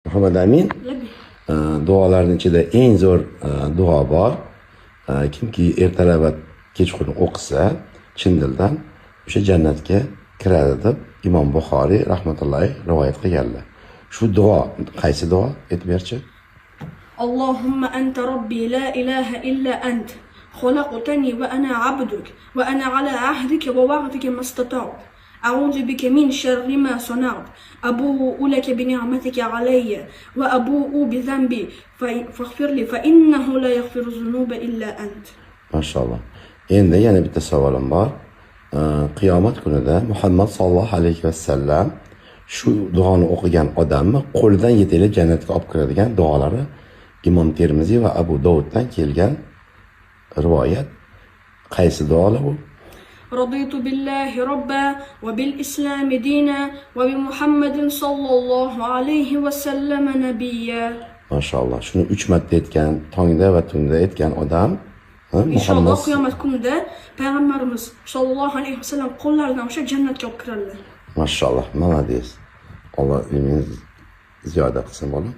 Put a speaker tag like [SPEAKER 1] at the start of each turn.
[SPEAKER 1] Muhammad Amin, duolarning ichida eng zo'r duo bor. Kimki ertalab va kechqurun o'qisa, chin dildan o'sha jannatga kiradi deb Imom Buxoriy rahmatullohi rivoyat qilganlar. Shu duo qaysi duo? Aytib berchi.
[SPEAKER 2] Allohumma anta robbi la ilaha illa ant. خلقتني وأنا عبدك وأنا على عهدك ووعدك ما استطعت أعوذ بك من شر ما صنعت أبوء لك بنعمتك علي وأبوء بذنبي فاغفر لي فإنه لا يغفر الذنوب إلا أنت. Maşallah. Endi yana bitta savolim bor. Qiyomat kunida Muhammad sallallohu alayhi vasallam shu duoni o'qigan odamni qo'lidan yetaklab jannatga olib kiradigan duolari Imom Termiziy va Abu Dovuddan kelgan rivoyat. Qaysi duolar bu? رضيت بالله ربا وبالإسلام دينا وبمحمد صلى الله عليه وسلم نبيا. Maşallah. Shuni 3 marta aytgan, tongda va tunda aytgan odam
[SPEAKER 1] Muhammad
[SPEAKER 2] qiyomat kunida payg'ambarimiz sollallohu alayhi vasallam qo'llaridan o'sha jannatga olib kiradilar.
[SPEAKER 1] Maşallah. Malades. Alloh ilmingizni ziyoda qilsin bolam.